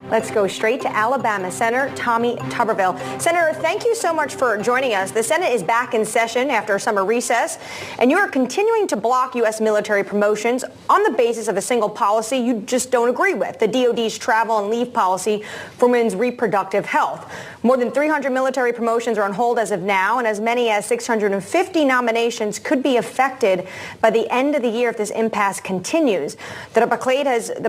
Let's go straight to Alabama. Senator Tommy Tuberville. Senator, thank you so much for joining us. The Senate is back in session after summer recess, and you are continuing to block U.S. military promotions on the basis of a single policy you just don't agree with, the DoD's travel and leave policy for women's reproductive health. More than 300 military promotions are on hold as of now, and as many as 650 nominations could be affected by the end of the year if this impasse continues. The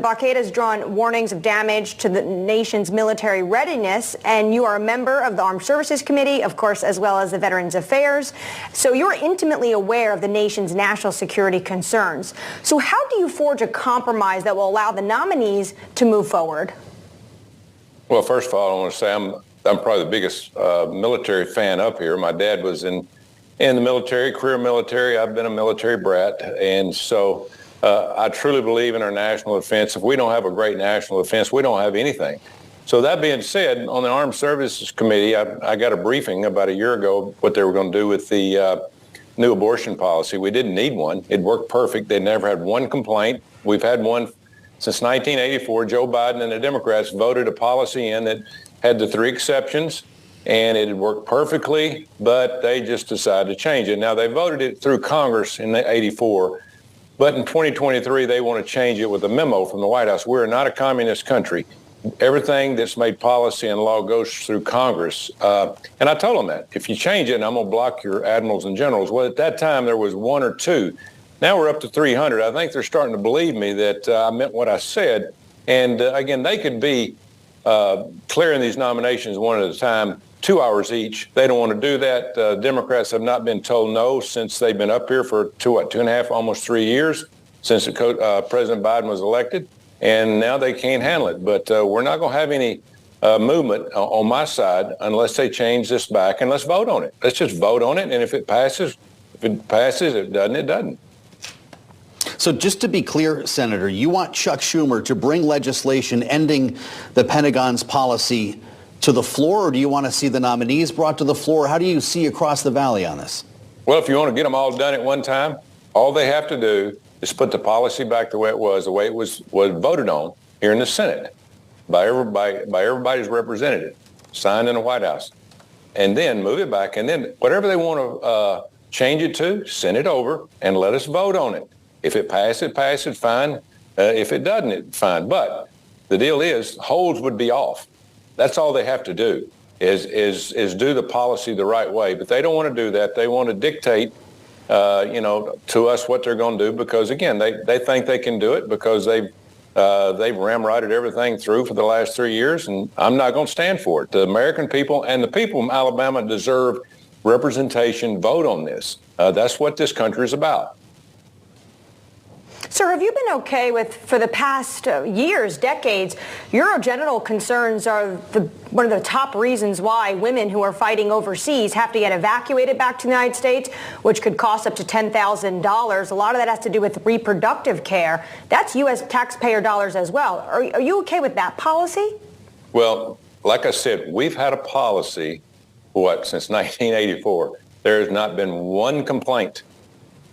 blockade has drawn warnings of damage to the nation's military readiness, and you are a member of the Armed Services Committee, of course, as well as the Veterans Affairs. So you're intimately aware of the nation's national security concerns. So how do you forge a compromise that will allow the nominees to move forward? Well, first of all, I want to say I'm probably the biggest military fan up here. My dad was in the military, career military. I've been a military brat, and so I truly believe in our national defense. If we don't have a great national defense, we don't have anything. So that being said, on the Armed Services Committee, I got a briefing about a year ago what they were going to do with the new abortion policy. We didn't need one. It worked perfect. They never had one complaint. We've had one since 1984. Joe Biden and the Democrats voted a policy in that had the 3 exceptions, and it worked perfectly, but they just decided to change it. Now, they voted it through Congress in 84. But in 2023, they want to change it with a memo from the White House. We're not a communist country. Everything that's made policy and law goes through Congress. And I told them that. If you change it, I'm going to block your admirals and generals. Well, at that time, there was 1 or 2. Now we're up to 300. I think they're starting to believe me that I meant what I said. And again, they could be clearing these nominations one at a time, 2 hours each. They don't want to do that. Democrats have not been told no since they've been up here for 2.5, almost 3 years since President Biden was elected, and now they can't handle it. But we're not going to have any movement on my side unless they change this back, and let's vote on it. Let's just vote on it, and if it passes, if it doesn't, it doesn't. So just to be clear, Senator, you want Chuck Schumer to bring legislation ending the Pentagon's policy to the floor, or do you want to see the nominees brought to the floor? How do you see across the valley on this? Well, if you want to get them all done at one time, all they have to do is put the policy back the way it was voted on here in the Senate by everybody's representative, signed in the White House, and then move it back. And then whatever they want to change it to, send it over and let us vote on it. If it passes, fine. If it doesn't, it's fine. But the deal is, holds would be off. That's all they have to do is do the policy the right way. But they don't want to do that. They want to dictate, to us what they're going to do because, again, they think they can do it because they've ramrodded everything through for the last 3 years, and I'm not going to stand for it. The American people and the people in Alabama deserve representation. Vote on this. That's what this country is about. Sir, have you been okay with, for the past years, decades, urogenital concerns are one of the top reasons why women who are fighting overseas have to get evacuated back to the United States, which could cost up to $10,000. A lot of that has to do with reproductive care. That's U.S. taxpayer dollars as well. Are you okay with that policy? Well, like I said, we've had a policy, since 1984. There has not been one complaint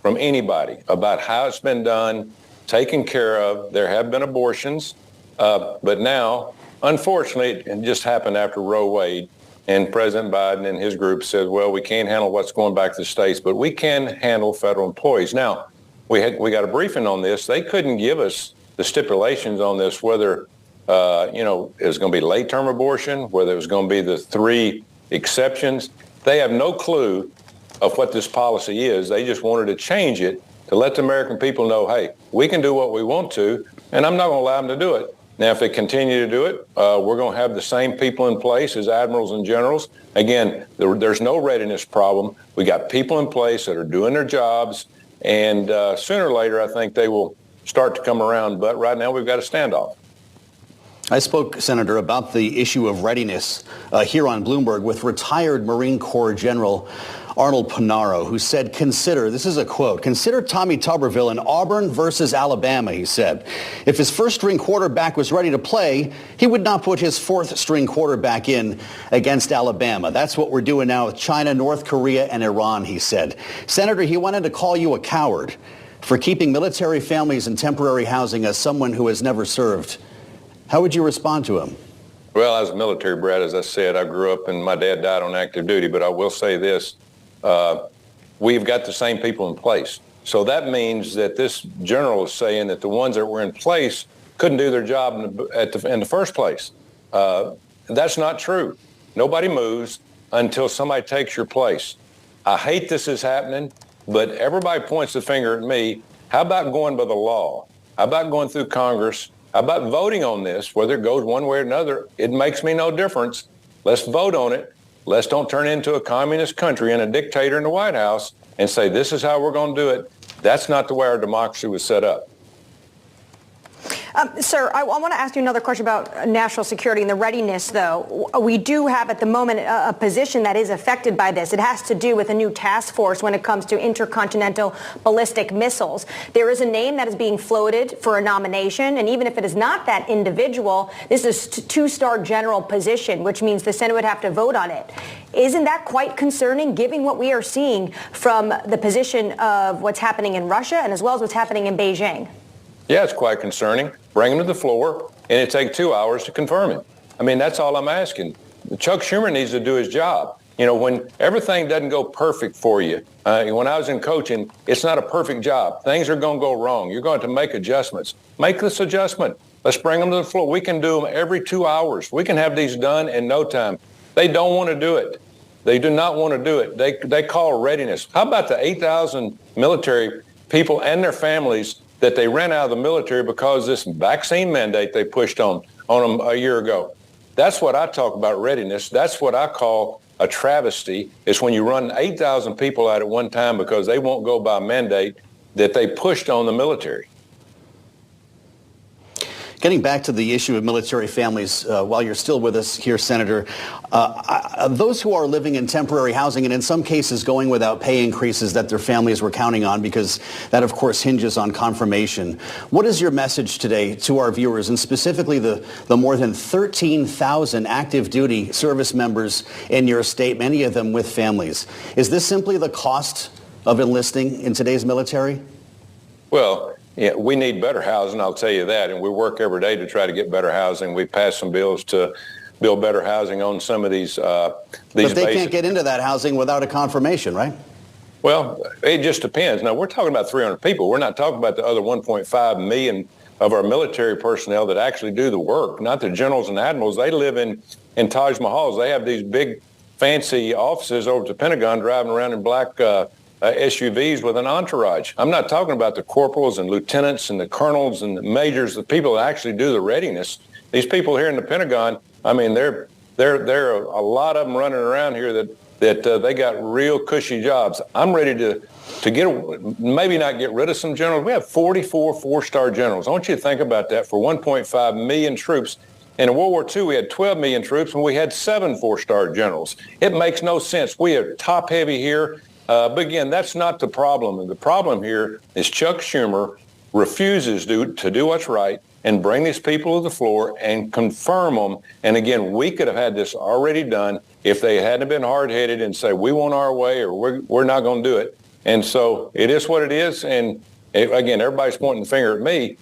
from anybody about how it's been done, taken care of. There have been abortions, but now, unfortunately, it just happened after Roe Wade, and President Biden and his group said, well, we can't handle what's going back to the states, but we can handle federal employees. Now, we got a briefing on this. They couldn't give us the stipulations on this, whether, it was going to be late-term abortion, whether it was going to be the 3 exceptions. They have no clue of what this policy is. They just wanted to change it to let the American people know, hey, we can do what we want to, and I'm not going to allow them to do it. Now, if they continue to do it, we're going to have the same people in place as admirals and generals. Again, there's no readiness problem. We got people in place that are doing their jobs, and sooner or later, I think they will start to come around. But right now, we've got a standoff. I spoke, Senator, about the issue of readiness here on Bloomberg with retired Marine Corps General Arnold Panaro, who said, this is a quote, consider Tommy Tuberville in Auburn versus Alabama, he said. If his first-string quarterback was ready to play, he would not put his fourth-string quarterback in against Alabama. That's what we're doing now with China, North Korea, and Iran, he said. Senator, he wanted to call you a coward for keeping military families in temporary housing as someone who has never served. How would you respond to him? Well, I was a military brat, as I said. I grew up and my dad died on active duty, but I will say this. We've got the same people in place. So that means that this general is saying that the ones that were in place couldn't do their job in the first place. That's not true. Nobody moves until somebody takes your place. I hate this is happening, but everybody points the finger at me. How about going by the law? How about going through Congress? How about voting on this, whether it goes one way or another? It makes me no difference. Let's vote on it. Let's don't turn into a communist country and a dictator in the White House and say, this is how we're going to do it. That's not the way our democracy was set up. Sir, I want to ask you another question about national security and the readiness, though. We do have at the moment a position that is affected by this. It has to do with a new task force when it comes to intercontinental ballistic missiles. There is a name that is being floated for a nomination, and even if it is not that individual, this is a two-star general position, which means the Senate would have to vote on it. Isn't that quite concerning, given what we are seeing from the position of what's happening in Russia and as well as what's happening in Beijing? Yeah, it's quite concerning. Bring him to the floor, and it takes 2 hours to confirm him. I mean, that's all I'm asking. Chuck Schumer needs to do his job. You know, when everything doesn't go perfect for you, when I was in coaching, it's not a perfect job. Things are going to go wrong. You're going to make adjustments. Make this adjustment. Let's bring them to the floor. We can do them every 2 hours. We can have these done in no time. They don't want to do it. They do not want to do it. They call readiness. How about the 8,000 military people and their families that they ran out of the military because this vaccine mandate they pushed on them a year ago? That's what I talk about readiness. That's what I call a travesty. It's when you run 8,000 people out at one time because they won't go by mandate that they pushed on the military. Getting back to the issue of military families, while you're still with us here, Senator, those who are living in temporary housing and in some cases going without pay increases that their families were counting on, because that, of course, hinges on confirmation. What is your message today to our viewers, and specifically the more than 13,000 active duty service members in your state, many of them with families? Is this simply the cost of enlisting in today's military? Well, yeah, we need better housing, I'll tell you that, and we work every day to try to get better housing. We passed some bills to build better housing on some of these But they can't get into that housing without a confirmation, right? Well, it just depends. Now, we're talking about 300 people. We're not talking about the other 1.5 million of our military personnel that actually do the work, not the generals and admirals. They live in Taj Mahals. They have these big, fancy offices over at the Pentagon driving around in black SUVs with an entourage. I'm not talking about the corporals and lieutenants and the colonels and the majors, the people that actually do the readiness. These people here in the Pentagon, I mean, there are a lot of them running around here that they got real cushy jobs. I'm ready to get, maybe not get rid of some generals. We have 44 four-star generals. I want you to think about that for 1.5 million troops. And in World War II, we had 12 million troops, and we had 7 four-star generals. It makes no sense. We are top-heavy here. But again, that's not the problem. The problem here is Chuck Schumer refuses to do what's right and bring these people to the floor and confirm them. And again, we could have had this already done if they hadn't been hard-headed and say, we want our way or we're not going to do it. And so it is what it is. And again, everybody's pointing the finger at me.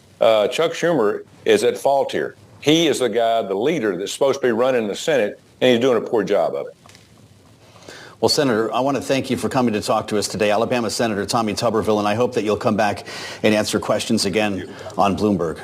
Chuck Schumer is at fault here. He is the guy, the leader that's supposed to be running the Senate, and he's doing a poor job of it. Well, Senator, I want to thank you for coming to talk to us today. Alabama Senator Tommy Tuberville, and I hope that you'll come back and answer questions again on Bloomberg.